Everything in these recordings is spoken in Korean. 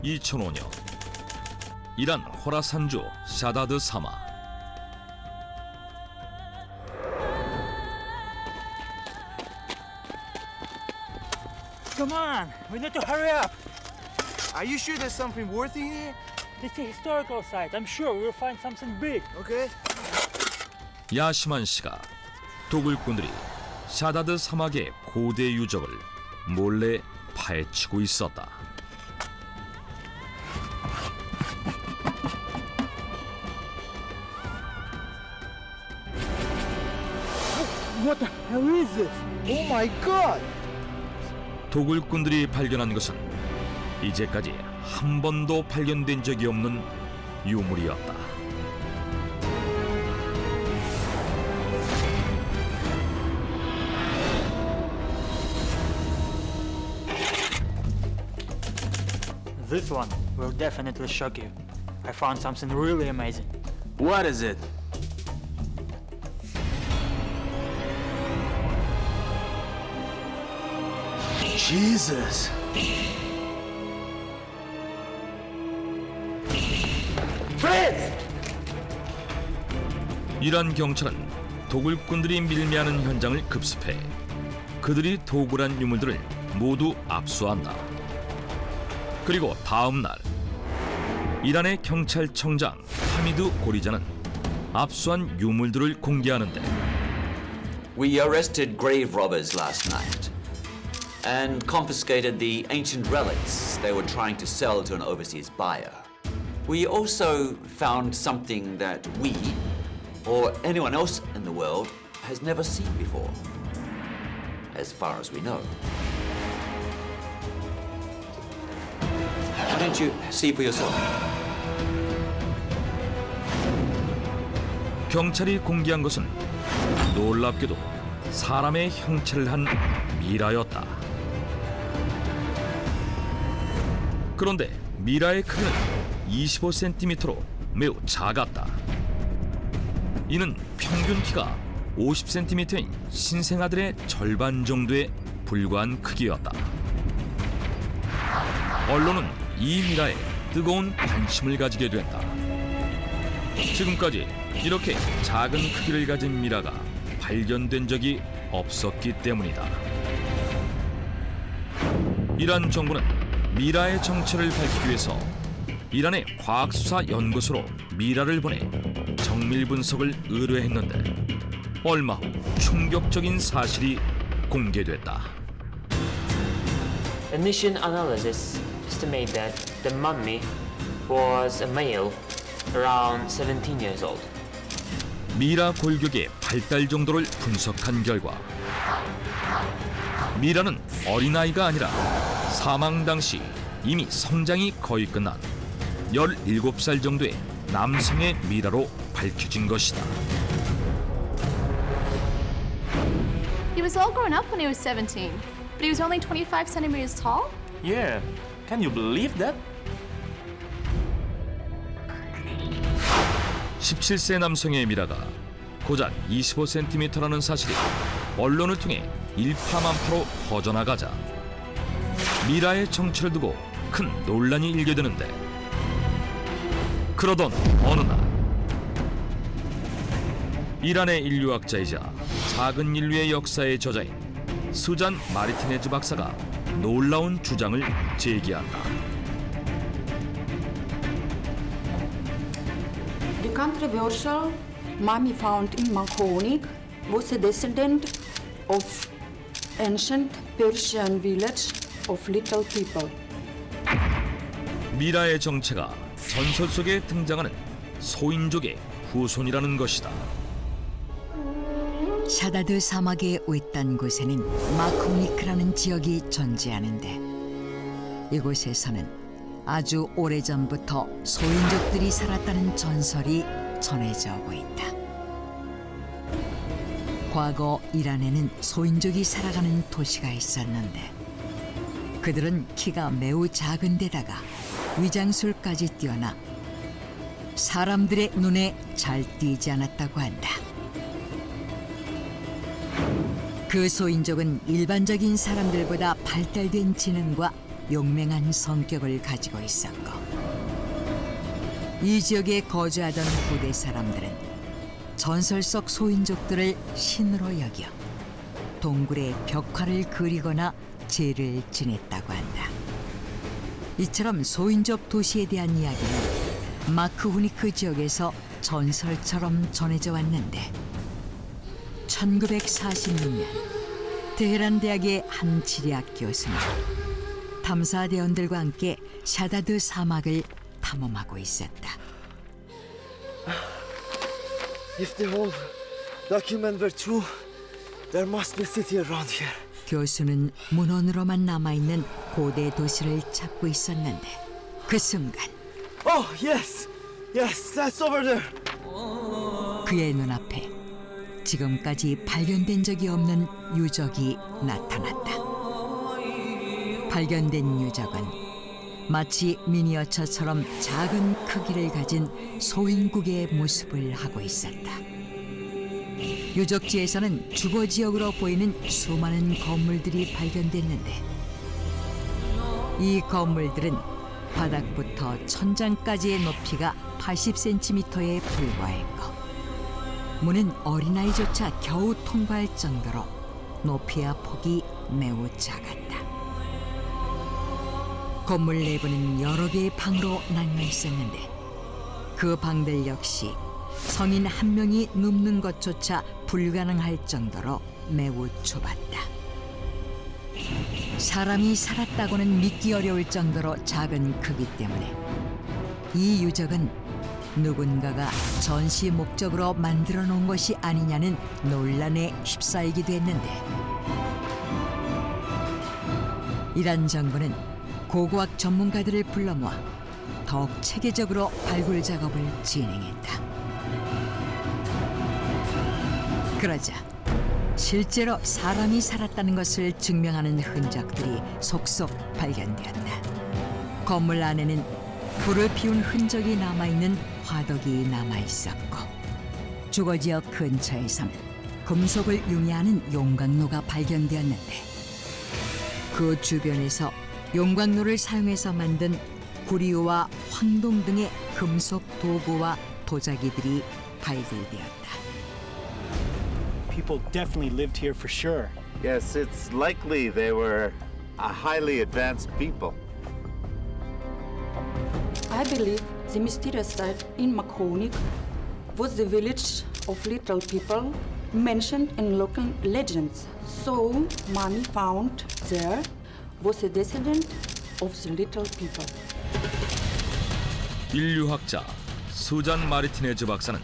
2005년 이란 호라산주 샤다드 사막. Come on, we need to hurry up. Are you sure there's something worthy here? This is a historical site. I'm sure we'll find something big. Okay. 야시만 씨가 도굴꾼들이 샤다드 사막의 고대 유적을 몰래 파헤치고 있었다. What the hell is this? Oh my god! 도굴꾼들이 발견한 것은 이제까지 한 번도 발견된 적이 없는 유물이었다. This one will definitely shock you. I found something really amazing. What is it? Jesus! Fritz! 이란 경찰은 도굴꾼들이 밀매하는 현장을 급습해 그들이 도굴한 유물들을 모두 압수한다. 그리고 다음 날 이란의 경찰청장 하미드 고리자는 압수한 유물들을 공개하는데 We arrested grave robbers last night and confiscated the ancient relics they were trying to sell to an overseas buyer. We also found something that we, or anyone else in the world, has never seen before, as far as we know. Why don't you see for yourself? 경찰이 공개한 것은 놀랍게도 사람의 형체를 한 미라였다. 그런데 미라의 크기는 25cm로 매우 작았다. 이는 평균 키가 50cm인 신생아들의 절반 정도에 불과한 크기였다. 언론은 이 미라에 뜨거운 관심을 가지게 된다. 지금까지 이렇게 작은 크기를 가진 미라가 발견된 적이 없었기 때문이다. 이란 정부는 미라의 정체를 밝히기 위해서 이란의 과학수사연구소로 미라를 보내 정밀 분석을 의뢰했는데 얼마 후 충격적인 사실이 공개됐다. Initial analysis estimate that the mummy was a male around 17 years old. 미라 골격의 발달 정도를 분석한 결과 미라는 어린아이가 아니라 사망 당시 이미 성장이 거의 끝난 17살 정도의 남성의 미라로 밝혀진 것이다. He was all grown up when he was 17, but he was only 25 centimeters tall? Yeah, can you believe that? 17세 남성의 미라가 고작 25cm라는 사실이 언론을 통해 일파만파로 퍼져나가자 미라의 정체를 두고 큰 논란이 일게 되는데 그러던 어느 날 이란의 인류학자이자 작은 인류의 역사의 저자인 수잔 마르티네즈 박사가 놀라운 주장을 제기한다. The controversial mummy found in Mahoning was a descendant of ancient Persian village of little people. 미라의 정체가 전설 속에 등장하는 소인족의 후손이라는 것이다. 샤다드 사막의 외딴 곳에는 마코니크라는 지역이 존재하는데 이곳에서는 아주 오래전부터 소인족들이 살았다는 전설이 전해져 오고 있다. 과거 이란에는 소인족이 살아가는 도시가 있었는데 그들은 키가 매우 작은 데다가 위장술까지 뛰어나 사람들의 눈에 잘 띄지 않았다고 한다. 그 소인족은 일반적인 사람들보다 발달된 지능과 용맹한 성격을 가지고 있었고, 이 지역에 거주하던 후대 사람들은 전설 속 소인족들을 신으로 여겨 동굴에 벽화를 그리거나 제를 지냈다고 한다. 이처럼 소인족 도시에 대한 이야기는 마크 후니크 지역에서 전설처럼 전해져 왔는데, 1946년 테헤란 대학의 한 지리학 교수는 탐사대원들과 함께 샤다드 사막을 탐험하고 있었다. If the whole document were true, there must be a city around here. 교수는 문헌으로만 남아있는 고대 도시를 찾고 있었는데, 그 순간 Oh, yes! Yes, that's over there! 그의 눈앞에 지금까지 발견된 적이 없는 유적이 나타났다. 발견된 유적은 마치 미니어처처럼 작은 크기를 가진 소인국의 모습을 하고 있었다. 유적지에서는 주거 지역으로 보이는 수많은 건물들이 발견됐는데, 이 건물들은 바닥부터 천장까지의 높이가 80cm에 불과했고, 문은 어린아이조차 겨우 통과할 정도로 높이와 폭이 매우 작았다. 건물 내부는 여러 개의 방으로 나뉘어 있었는데, 그 방들 역시 성인 한 명이 눕는 것조차 불가능할 정도로 매우 좁았다. 사람이 살았다고는 믿기 어려울 정도로 작은 크기 때문에 이 유적은 누군가가 전시 목적으로 만들어 놓은 것이 아니냐는 논란에 휩싸이기도 했는데, 이란 정부는 고고학 전문가들을 불러 모아 더욱 체계적으로 발굴 작업을 진행했다. 그러자 실제로 사람이 살았다는 것을 증명하는 흔적들이 속속 발견되었다. 건물 안에는 불을 피운 흔적이 남아있는 화덕이 남아있었고, 주거지역 근처에서는 금속을 융해하는 용광로가 발견되었는데, 그 주변에서 용광로를 사용해서 만든 구리와 황동 등의 금속 도구와 도자기들이 발굴되었다. People definitely lived here for sure. Yes, it's likely they were a highly advanced people. I believe the mysterious site in Makonik was the village of little people mentioned in local legends. So, mummy found there was a descendant of the little people. 인류학자 수잔 마르티네즈 박사는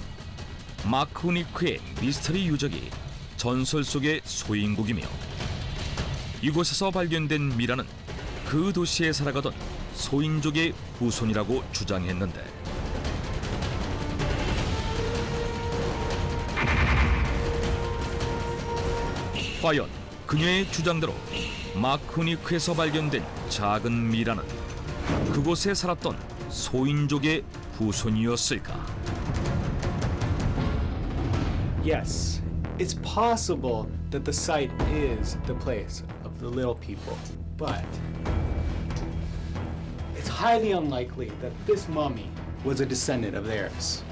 마크 후니크의 미스터리 유적이 전설 속의 소인국이며, 이곳에서 발견된 미라는 그 도시에 살아가던 소인족의 후손이라고 주장했는데, 과연 그녀의 주장대로 마크 후니크에서 발견된 작은 미라는 그곳에 살았던 소인족의 후손이었을까? Yes, it's possible that the site is the place of the little people, but it's highly unlikely that this mummy was a descendant of theirs.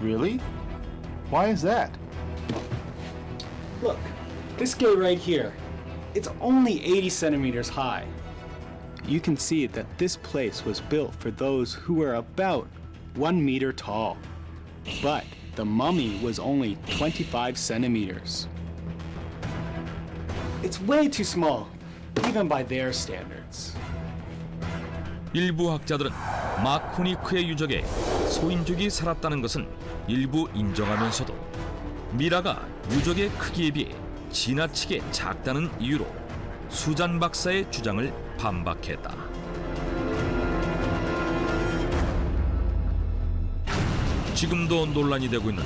Really? Why is that? Look, this gate right here, it's only 80 centimeters high. You can see that this place was built for those who were about 1 meter tall. But the mummy was only 25 centimeters. It's way too small, even by their standards. 일부 학자들은 마크 후니크의 유적에 소인족이 살았다는 것은 일부 인정하면서도, 미라가 유적의 크기에 비해 지나치게 작다는 이유로 수잔 박사의 주장을 반박했다. 지금도 논란이 되고 있는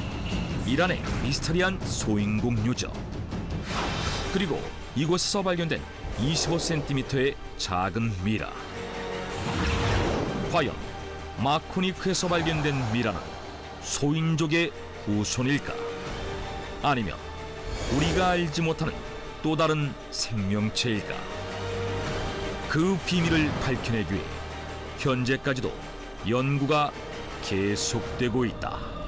이란의 미스터리한 소인국 유적, 그리고 이곳에서 발견된 25cm의 작은 미라. 과연 마크 후니크에서 발견된 미라는 소인족의 후손일까? 아니면 우리가 알지 못하는 또 다른 생명체일까? 그 비밀을 밝혀내기 위해 현재까지도 연구가 계속되고 있다.